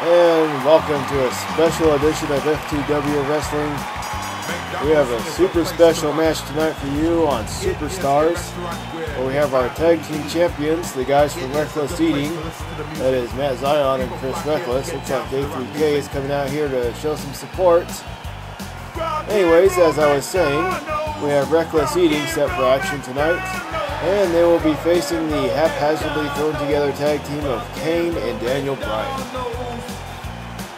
And welcome to a special edition of FTW Wrestling. We have a super special match tonight for you on Superstars, where we have our tag team champions, the guys from Wreckless Eating. That is Matt Zion and Chris Wreckless. Looks like A3K is coming out here to show some support. Anyways, as I was saying, we have Wreckless Eating set for action tonight, and they will be facing the haphazardly thrown together tag team of Kane and Daniel Bryan.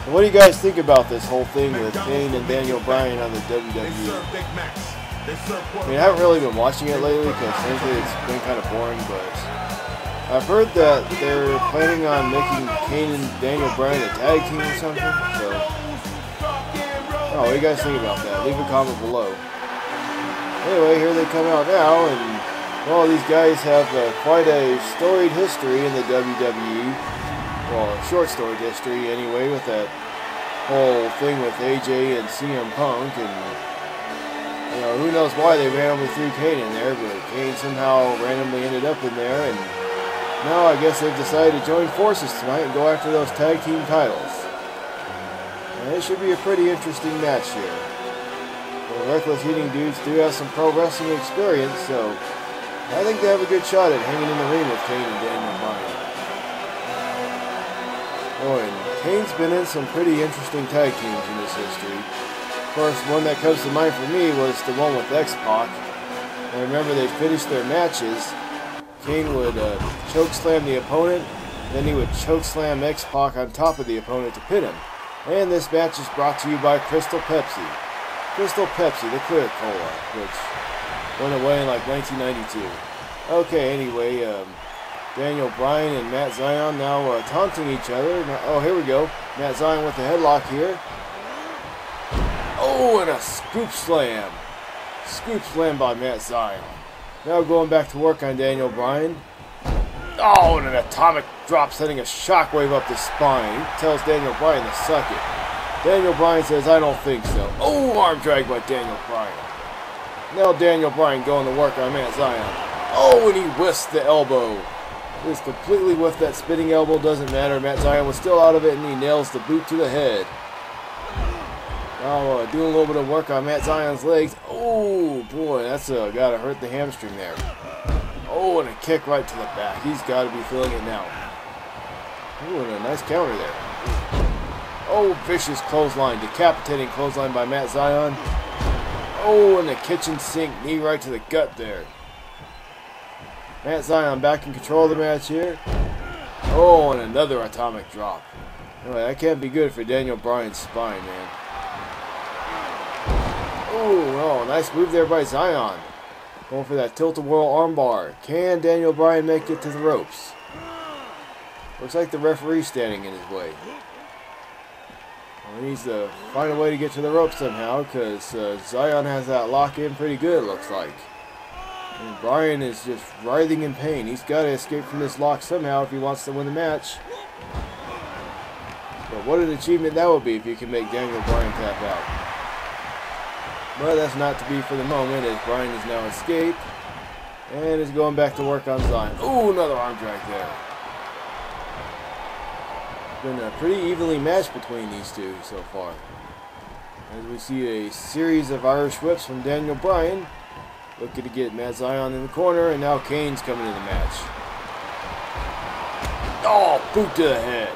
What do you guys think about this whole thing with Kane and Daniel Bryan on the WWE? I mean, I haven't really been watching it lately because frankly it's been kind of boring, but I've heard that they're planning on making Kane and Daniel Bryan a tag team or something, so what do you guys think about that? Leave a comment below. Anyway, here they come out now, and well, these guys have quite a storied history in the WWE. Well, a short storied history anyway, with that whole thing with AJ and CM Punk, and you know, who knows why they randomly threw Kane in there, but Kane somehow randomly ended up in there, and now I guess they've decided to join forces tonight and go after those tag team titles. And it should be a pretty interesting match here. The Wreckless Eating dudes do have some pro wrestling experience, so I think they have a good shot at hanging in the ring with Kane and Daniel Bryan. Oh, and Kane's been in some pretty interesting tag teams in his history. Of course, one that comes to mind for me was the one with X-Pac. I remember they finished their matches. Kane would chokeslam the opponent, then he would chokeslam X-Pac on top of the opponent to pin him. And this match is brought to you by Crystal Pepsi. Crystal Pepsi, the clear cola, which went away in like 1992. Okay, anyway, Daniel Bryan and Matt Zion now taunting each other. Now, oh, here we go. Matt Zion with the headlock here. Oh, and a scoop slam. Scoop slam by Matt Zion. Now going back to work on Daniel Bryan. Oh, and an atomic drop sending a shockwave up the spine. He tells Daniel Bryan to suck it. Daniel Bryan says, I don't think so. Oh, arm drag by Daniel Bryan. Now Daniel Bryan going to work on Matt Zion. Oh, and he whisks the elbow. Just completely whiffed that spinning elbow, doesn't matter. Matt Zion was still out of it, and he nails the boot to the head. Now doing a little bit of work on Matt Zion's legs. Oh boy, that's gotta hurt the hamstring there. Oh, and a kick right to the back. He's got to be feeling it now. Oh, and a nice counter there. Oh, vicious clothesline, decapitating clothesline by Matt Zion. Oh, and the kitchen sink knee right to the gut there. Matt Zion back in control of the match here. Oh, and another atomic drop. Anyway, that can't be good for Daniel Bryan's spine, man. Oh, nice move there by Zion. Going for that tilt-a-whirl armbar. Can Daniel Bryan make it to the ropes? Looks like the referee's standing in his way. Well, he needs to find a way to get to the ropes somehow, because Zion has that lock in pretty good, it looks like. And Bryan is just writhing in pain. He's got to escape from this lock somehow if he wants to win the match. But what an achievement that would be if you can make Daniel Bryan tap out. But that's not to be for the moment, as Bryan has now escaped and is going back to work on Zion. Ooh, another arm drag there. It's been a pretty evenly matched between these two so far, as we see a series of Irish whips from Daniel Bryan. Looking to get Matt Zion in the corner, and now Kane's coming in the match. Oh, boot to the head.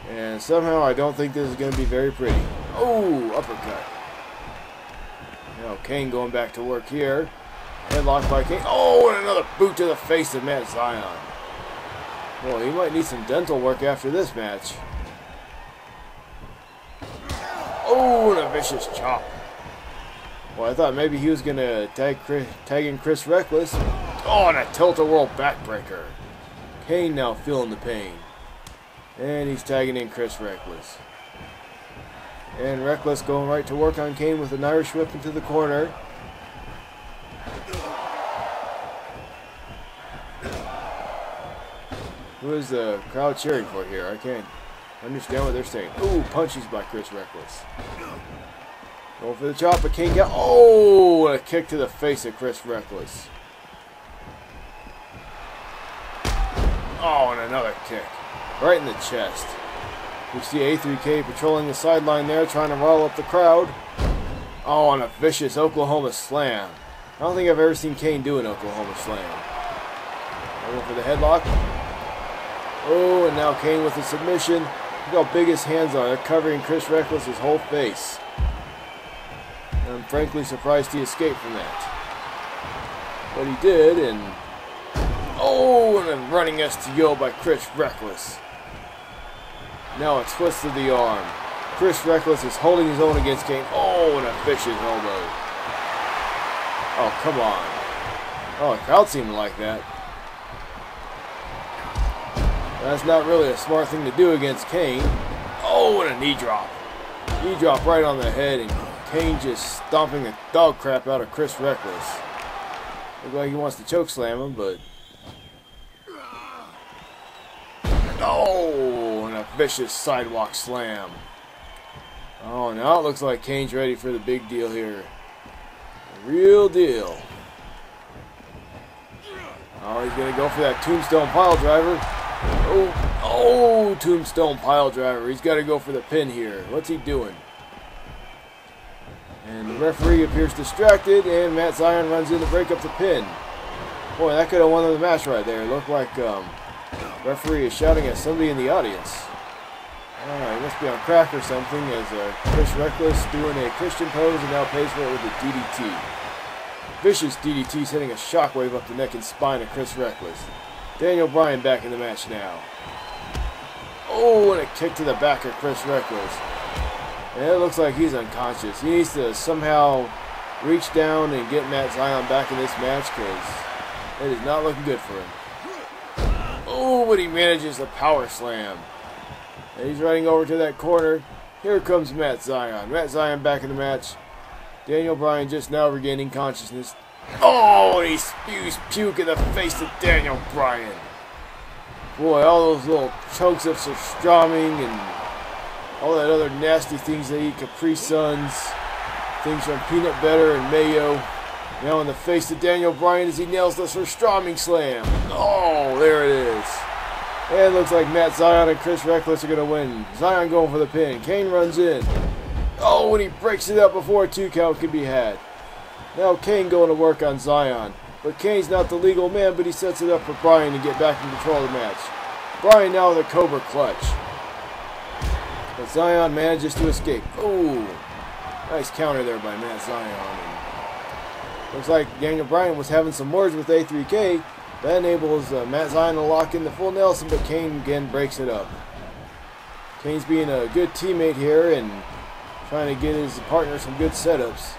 And somehow I don't think this is going to be very pretty. Oh, uppercut. Now Kane going back to work here. Headlock by Kane. Oh, and another boot to the face of Matt Zion. Well, he might need some dental work after this match. Oh, and a vicious chop. Well, I thought maybe he was going to tag in Chris Wreckless. Oh, and a tilt-a-whirl backbreaker. Kane now feeling the pain. And he's tagging in Chris Wreckless. And Wreckless going right to work on Kane with an Irish whip into the corner. Who is the crowd cheering for here? I can't understand what they're saying. Ooh, punches by Chris Wreckless. Going for the chop, but Kane got... Oh, and a kick to the face of Chris Wreckless. Oh, and another kick. Right in the chest. We see A3K patrolling the sideline there, trying to rile up the crowd. Oh, and a vicious Oklahoma slam. I don't think I've ever seen Kane do an Oklahoma slam. Going for the headlock. Oh, and now Kane with the submission. Look how big his hands are. They're covering Chris Wreckless' whole face. And I'm frankly surprised he escaped from that. But he did, and... oh, and a running STO by Chris Wreckless. Now a twist of the arm. Chris Wreckless is holding his own against Kane. Oh, and a vicious elbow. Oh, come on. Oh, the crowd seemed to like that. That's not really a smart thing to do against Kane. Oh, and a knee drop. Knee drop right on the head, and Kane just stomping the dog crap out of Chris Wreckless. Looks like he wants to choke slam him, but... oh, and a vicious sidewalk slam. Oh, now it looks like Kane's ready for the big deal here. The real deal. Oh, he's going to go for that tombstone pile driver. Oh, tombstone pile driver. He's got to go for the pin here. What's he doing? And the referee appears distracted, and Matt Zion runs in to break up the pin. Boy, that could have won the match right there. It looked like referee is shouting at somebody in the audience. He must be on crack or something, as Chris Wreckless doing a Christian pose and now pays for it with a DDT. Vicious DDT sending a shockwave up the neck and spine of Chris Wreckless. Daniel Bryan back in the match now. Oh, and a kick to the back of Chris Wreckless. And it looks like he's unconscious. He needs to somehow reach down and get Matt Zion back in this match, because it is not looking good for him. Oh, but he manages the power slam. And he's running over to that corner. Here comes Matt Zion. Matt Zion back in the match. Daniel Bryan just now regaining consciousness. Oh, and he spews puke in the face of Daniel Bryan. Boy, all those little chunks of surströmming and all that other nasty things they eat, Capri Suns, things from peanut butter and mayo. Now in the face of Daniel Bryan as he nails the surströmming slam. Oh, there it is. And it looks like Matt Zion and Chris Wreckless are going to win. Zion going for the pin. Kane runs in. Oh, and he breaks it up before a 2 count can be had. Now Kane going to work on Zion. But Kane's not the legal man, but he sets it up for Bryan to get back in control of the match. Bryan now with a Cobra clutch. But Zion manages to escape. Oh, nice counter there by Matt Zion. And looks like Daniel Bryan was having some words with A3K. That enables Matt Zion to lock in the full Nelson, but Kane again breaks it up. Kane's being a good teammate here and trying to get his partner some good setups,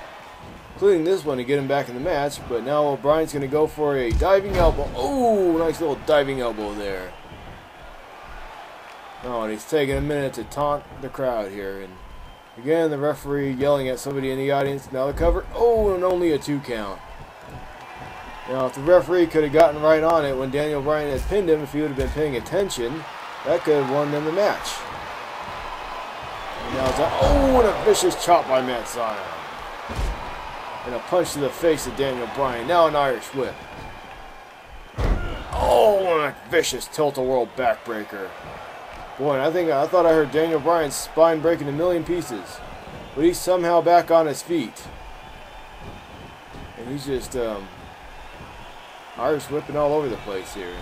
including this one to get him back in the match. But now Bryan's going to go for a diving elbow. Oh, nice little diving elbow there. Oh, and he's taking a minute to taunt the crowd here. And again, the referee yelling at somebody in the audience. Now the cover. Oh, and only a 2 count. Now, if the referee could have gotten right on it when Daniel Bryan had pinned him, if he would have been paying attention, that could have won them the match. And now it's and a vicious chop by Matt Zion. And a punch to the face of Daniel Bryan. Now an Irish whip. Oh, and a vicious tilt-a-whirl backbreaker. Boy, I thought I heard Daniel Bryan's spine break into a million pieces. But he's somehow back on his feet. And he's just, Irish whipping all over the place here.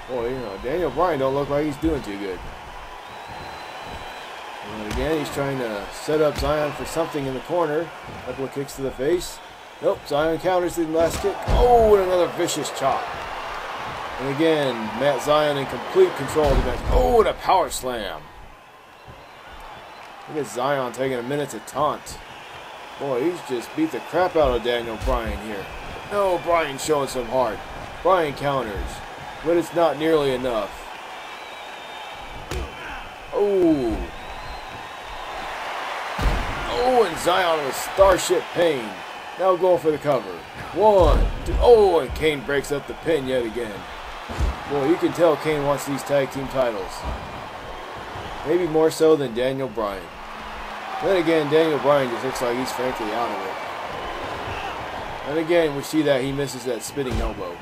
Boy, you know, Daniel Bryan don't look like he's doing too good. And again, he's trying to set up Zion for something in the corner. A couple of kicks to the face. Nope, Zion counters the last kick. Oh, and another vicious chop. And again, Matt Zion in complete control of the match. Oh, and a power slam. Look at Zion taking a minute to taunt. Boy, he's just beat the crap out of Daniel Bryan here. No, Bryan showing some heart. Bryan counters, but it's not nearly enough. Oh. Oh, and Zion with Starship Pain. Now going for the cover. 1, 2. Oh, and Kane breaks up the pin yet again. Boy, you can tell Kane wants these tag team titles. Maybe more so than Daniel Bryan. Then again, Daniel Bryan just looks like he's frankly out of it. And again, we see that he misses that spinning elbow.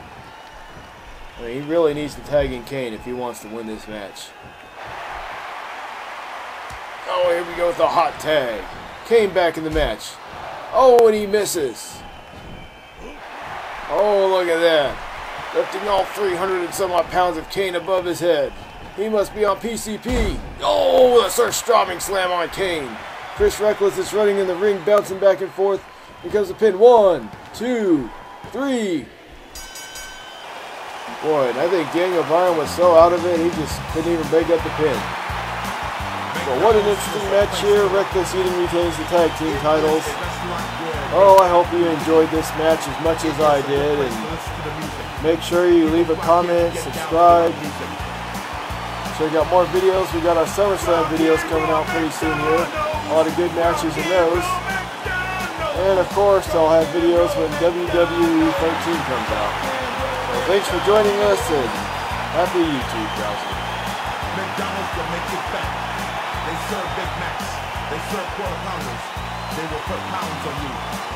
I mean, he really needs to tag in Kane if he wants to win this match. Oh, here we go with the hot tag. Kane back in the match. Oh, and he misses. Oh, look at that. Lifting all 300 and some odd pounds of Kane above his head. He must be on PCP. Oh, the surströmming slam on Kane. Chris Wreckless is running in the ring, bouncing back and forth. Here comes the pin. 1, 2, 3. Boy, and I think Daniel Bryan was so out of it, he just couldn't even break up the pin. But what an interesting match here. Wreckless even retains the tag team titles. Oh, I hope you enjoyed this match as much as I did. And make sure you leave a comment, subscribe. Check out more videos. We got our SummerSlam videos coming out pretty soon here. A lot of good matches in those. And of course, I'll have videos when WWE 13 comes out. So thanks for joining us and happy YouTube browsing. McDonald's will make it back. They serve Big Macs. They serve quarter pounders. They will put pounds on you.